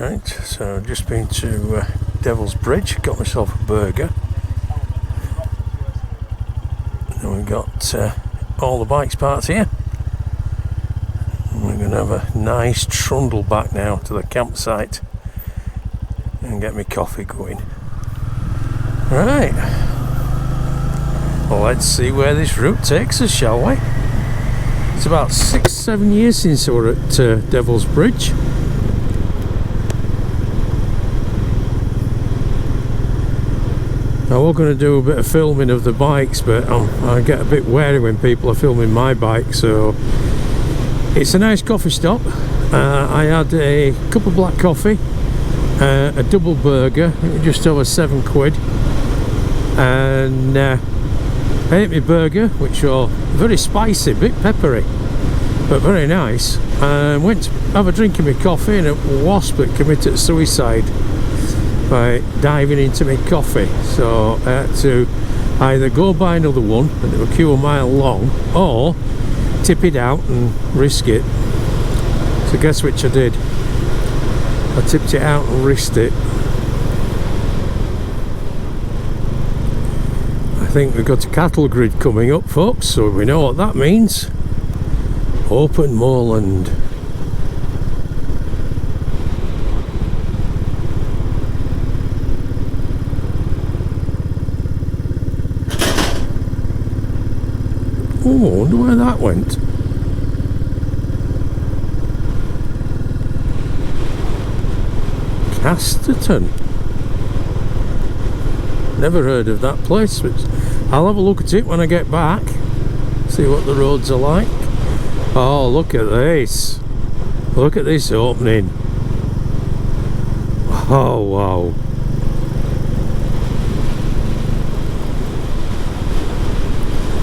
Right, so I've just been to Devil's Bridge, got myself a burger. And we've got all the bikes parts here. And we're going to have a nice trundle back now to the campsite and get my coffee going. Right, well, let's see where this route takes us, shall we? It's about 6-7 years since we were at Devil's Bridge. I was going to do a bit of filming of the bikes, but I get a bit wary when people are filming my bike, so it's a nice coffee stop. I had a cup of black coffee, a double burger, just over £7, and I ate my burger, which was very spicy, a bit peppery, but very nice, and went to have a drink of my coffee, and a wasp that committed suicide by diving into my coffee, so I had to either go buy another one, and it was a mile long, or tip it out and risk it. So guess which I did? I tipped it out and risked it. I think we've got a cattle grid coming up, folks, so we know what that means. Open moorland. Oh, I wonder where that went. Casterton. Never heard of that place, but I'll have a look at it when I get back. See what the roads are like. Oh, look at this. Look at this opening. Oh, wow.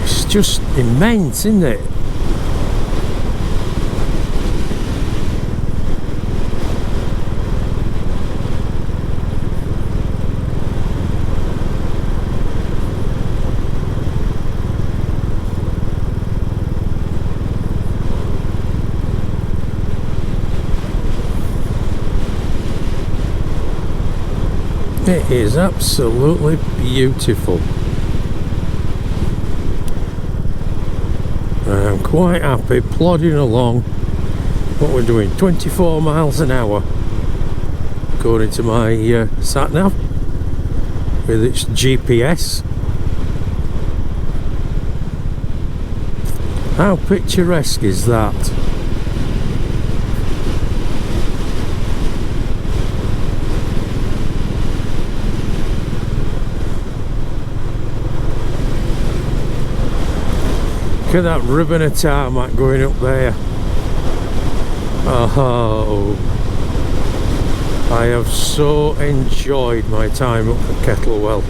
It's just immense, isn't it? It is absolutely beautiful. I'm quite happy plodding along. What we're doing, 24 miles an hour, according to my sat nav with its GPS. How picturesque is that? Look at that ribbon of tarmac going up there. Oh, I have so enjoyed my time up at Kettlewell.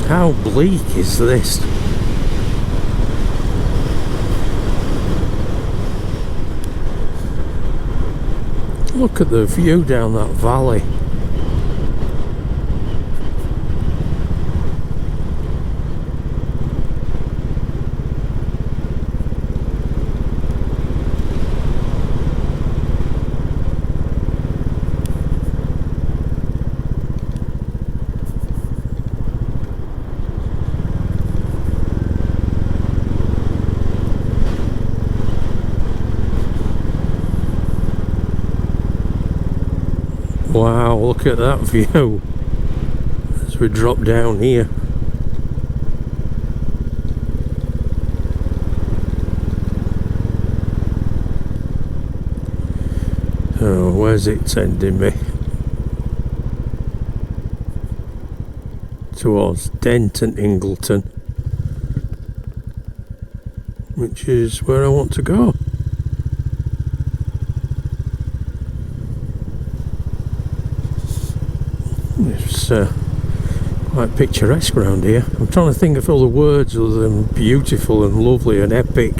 How bleak is this? Look at the view down that valley. Wow, look at that view as we drop down here. Oh, where's it sending me? Towards Denton, Ingleton, which is where I want to go. It's quite picturesque around here. I'm trying to think of all the words other than beautiful and lovely and epic.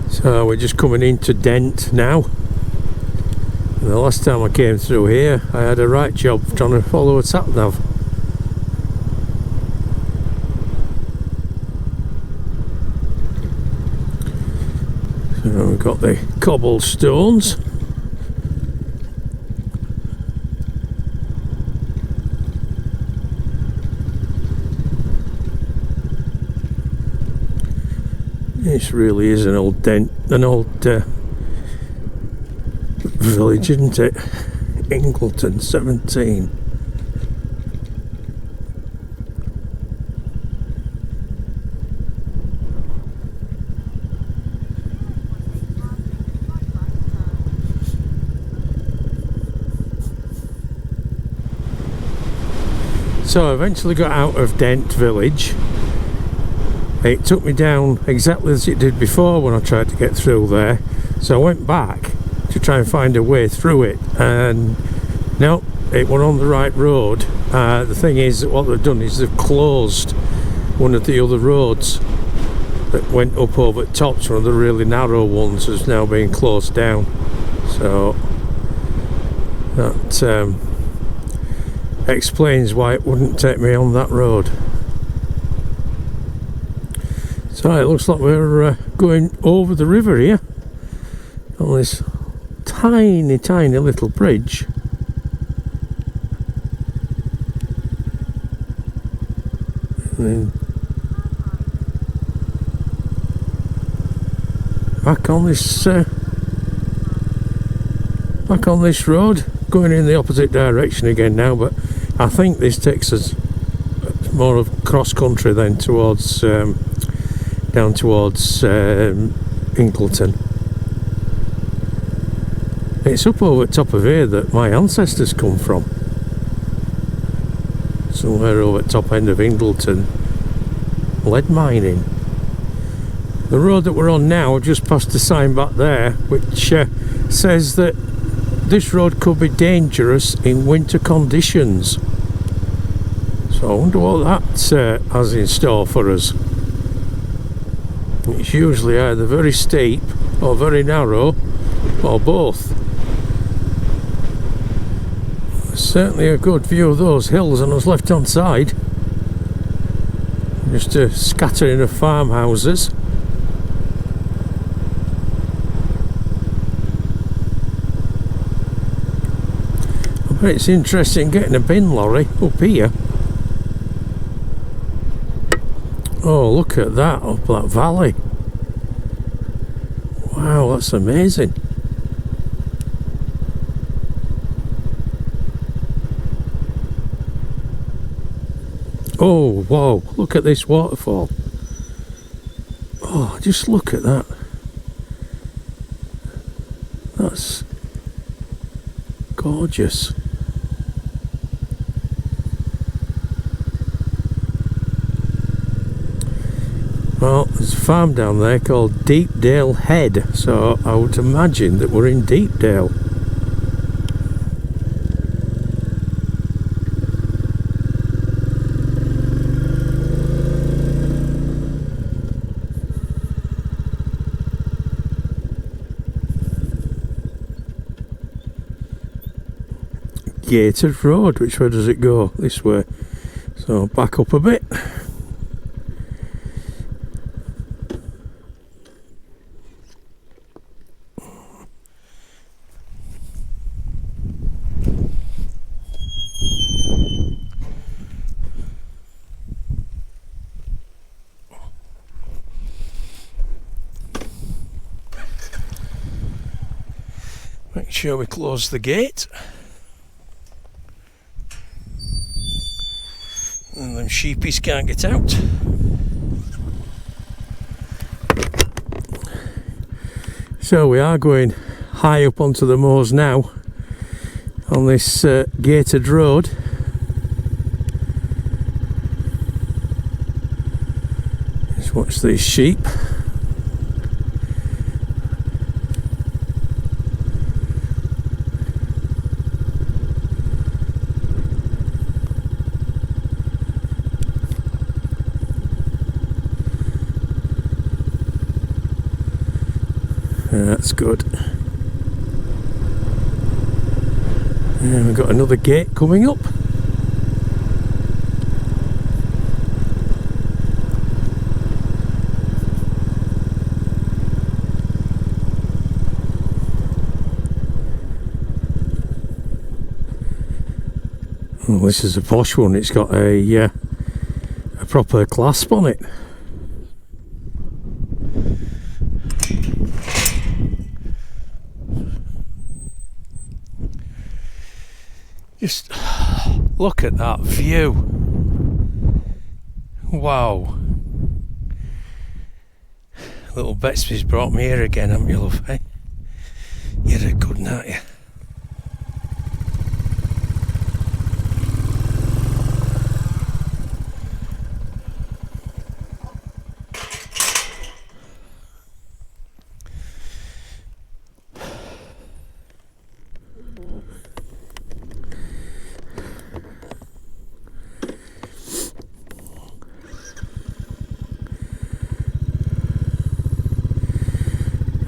So we're just coming into Dent now. The last time I came through here, I had a right job trying to follow a sat nav. So we've got the cobblestones. This really is an old village, isn't it? Ingleton 17. So I eventually got out of Dent village. It took me down exactly as it did before when I tried to get through there. So I went back to try and find a way through it, and no, it went on the right road. The thing is that what they've done is they've closed one of the other roads that went up over the tops. One of the really narrow ones is now being closed down. So that explains why it wouldn't take me on that road. So it looks like we're going over the river here on this tiny little bridge. And then back on this road, going in the opposite direction again now, but I think this takes us more of cross country then towards down towards Ingleton. It's up over the top of here that my ancestors come from. Somewhere over the top end of Ingleton. Lead mining. The road that we're on now, just past a sign back there, which says that this road could be dangerous in winter conditions. So I wonder what that has in store for us. It's usually either very steep or very narrow, or both. There's certainly a good view of those hills on us left hand side. Just a scattering of farmhouses. I bet it's interesting getting a bin lorry up here. Oh, look at that, up that valley. Wow, that's amazing. Oh, wow, look at this waterfall. Oh, just look at that. That's gorgeous. Well, there's a farm down there called Deepdale Head, so I would imagine that we're in Deepdale. Gated Road, which way does it go? This way. So back up a bit. Make sure we close the gate. And them sheepies can't get out. So we are going high up onto the moors now on this gated road. Just watch these sheep. That's good. And we've got another gate coming up. Well, this is a posh one. It's got a proper clasp on it. Just look at that view. Wow. Little Betsy's brought me here again, haven't you, love? Eh? You're a good one, aren't you?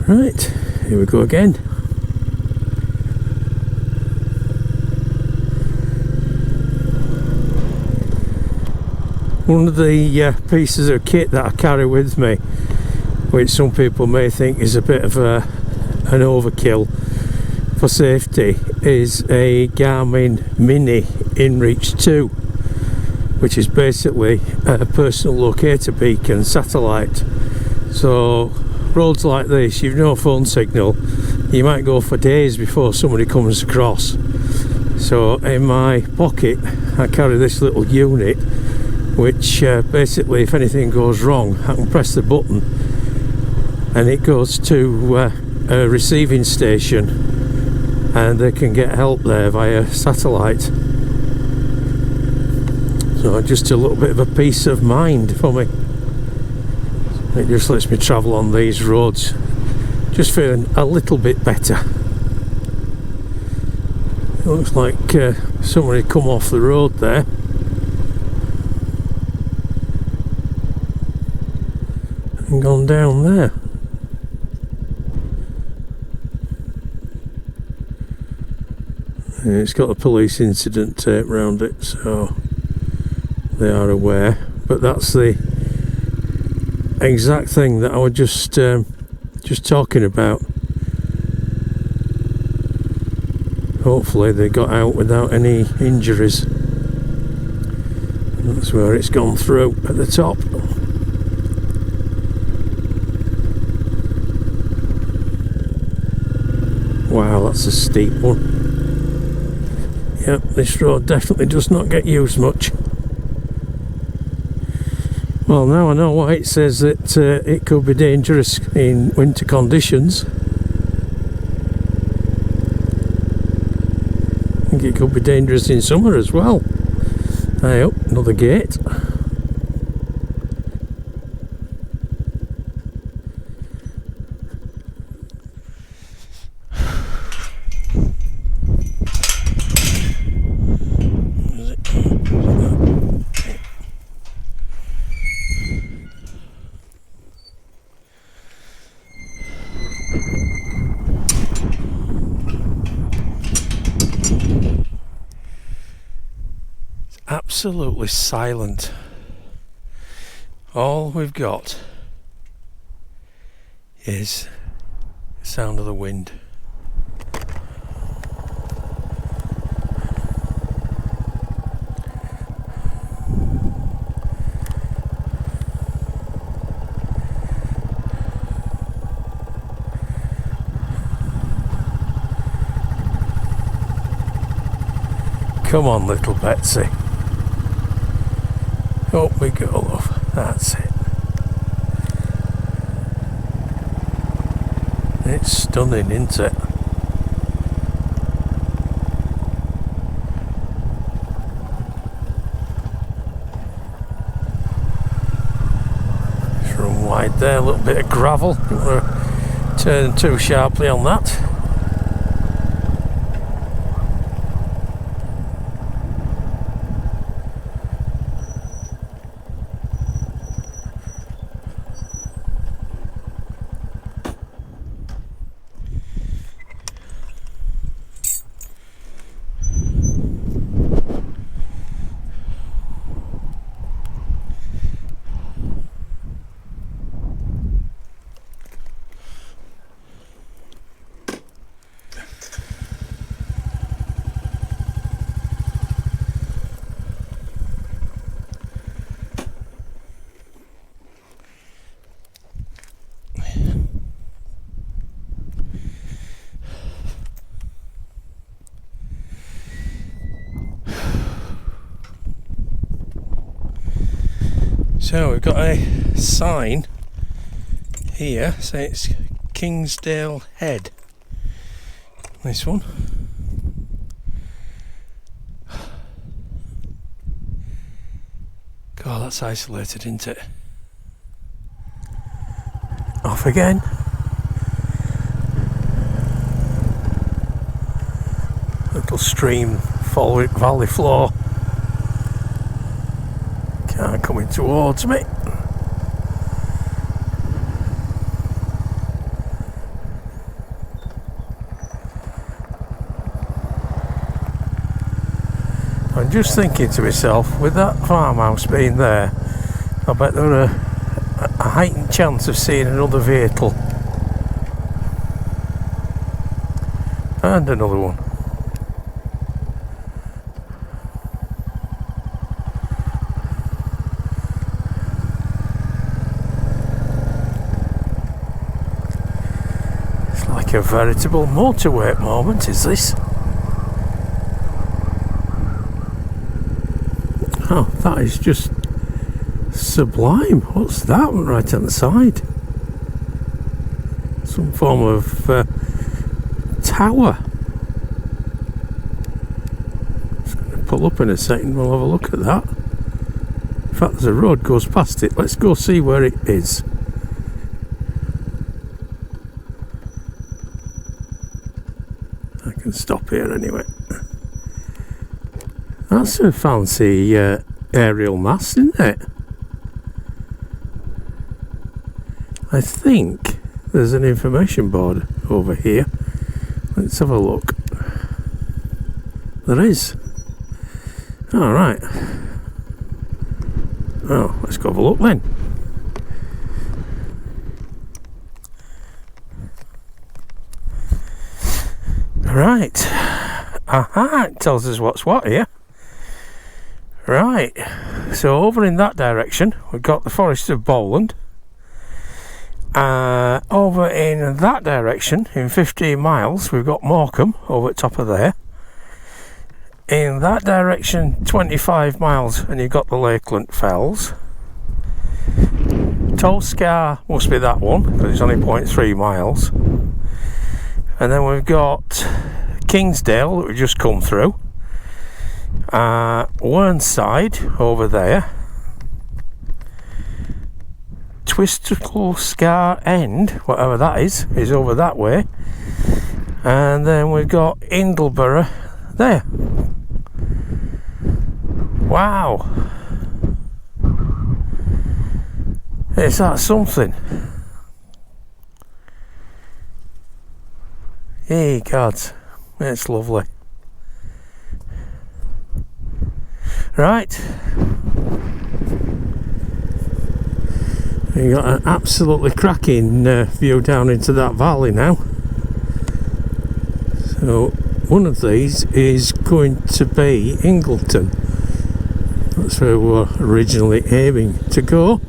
Right, here we go again. One of the pieces of kit that I carry with me, which some people may think is a bit of an overkill for safety, is a Garmin Mini InReach 2, which is basically a personal locator beacon satellite. So roads like this, you've no phone signal, you might go for days before somebody comes across. So in my pocket I carry this little unit, which basically if anything goes wrong I can press the button and it goes to a receiving station and they can get help there via satellite. So just a little bit of a peace of mind for me. It just lets me travel on these roads, just feeling a little bit better. It looks like somebody had come off the road there. And gone down there. And it's got a police incident tape around it, so they are aware. But that's the exact thing that I was just talking about. Hopefully they got out without any injuries. And that's where it's gone through at the top. Wow, that's a steep one. Yep, this road definitely does not get used much. Well, now I know why it says that it could be dangerous in winter conditions. I think it could be dangerous in summer as well. Hey up, another gate. Absolutely silent. All we've got is the sound of the wind. Come on, little Betsy. Up we go, love. That's it. It's stunning, isn't it? Just run wide there, a little bit of gravel. Don't want to turn too sharply on that. So we've got a sign here saying it's Kingsdale Head. This one. God, that's isolated, isn't it? Off again. Little stream, valley floor. Car coming towards me. I'm just thinking to myself, with that farmhouse being there, I bet there are a heightened chance of seeing another vehicle. And another one. It's like a veritable motorway at the moment, is this? Oh, that is just sublime. What's that one right on the side? Some form of tower. Just going to pull up in a second, we'll have a look at that. In fact, there's a road goes past it. Let's go see where it is. I can stop here anyway. That's a fancy aerial mast, isn't it? I think there's an information board over here. Let's have a look. There is. Alright. Oh, let's go have a look then. Right. Aha, it tells us what's what here. Right, so over in that direction we've got the Forest of Bowland. Over in that direction, in 15 miles, we've got Morecambe over at top of there. In that direction, 25 miles, and you've got the Lakeland Fells. Tolscar must be that one, because it's only 0.3 miles. And then we've got Kingsdale that we've just come through. Whernside over there. Twisticle Scar End, whatever that is over that way. And then we've got Ingleborough there. Wow. Is that something? Hey God, it's lovely. Right, you got an absolutely cracking view down into that valley now. So one of these is going to be Ingleton. That's where we were originally aiming to go.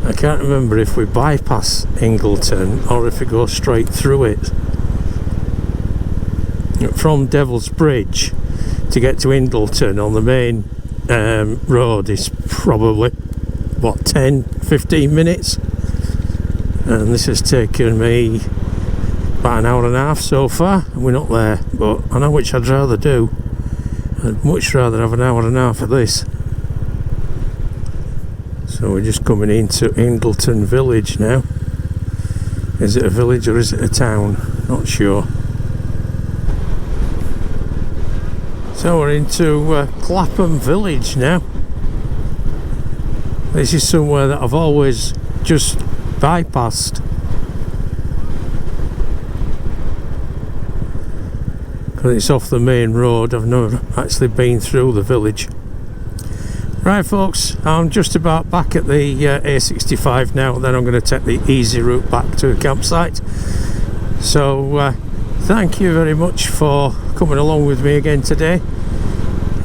I can't remember if we bypass Ingleton or if we go straight through it. From Devil's Bridge to get to Ingleton on the main road is probably, what, 10-15 minutes? And this has taken me about an hour and a half so far, and we're not there, but I know which I'd rather do. I'd much rather have an hour and a half of this. So we're just coming into Ingleton village now. Is it a village or is it a town? Not sure. So we're into Clapham village now. This is somewhere that I've always just bypassed. Because it's off the main road, I've never actually been through the village. Right folks, I'm just about back at the A65 now, then I'm going to take the easy route back to the campsite. So thank you very much for coming along with me again today,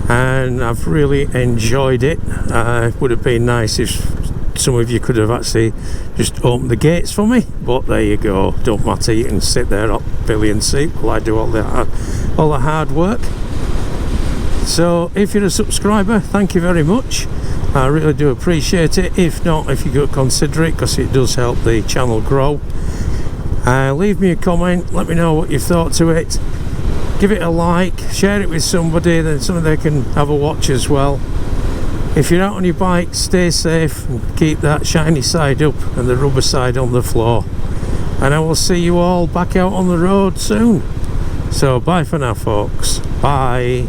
and I've really enjoyed it. It would have been nice if some of you could have actually just opened the gates for me, but there you go, don't matter, you can sit there up belly and seat while I do all the hard work. So if you're a subscriber, thank you very much, I really do appreciate it. If not, if you could consider it, because it does help the channel grow. Leave me a comment, let me know what you thought to it, give it a like, share it with somebody, then somebody can have a watch as well. If you're out on your bike, stay safe and keep that shiny side up and the rubber side on the floor. And I will see you all back out on the road soon. So bye for now, folks. Bye.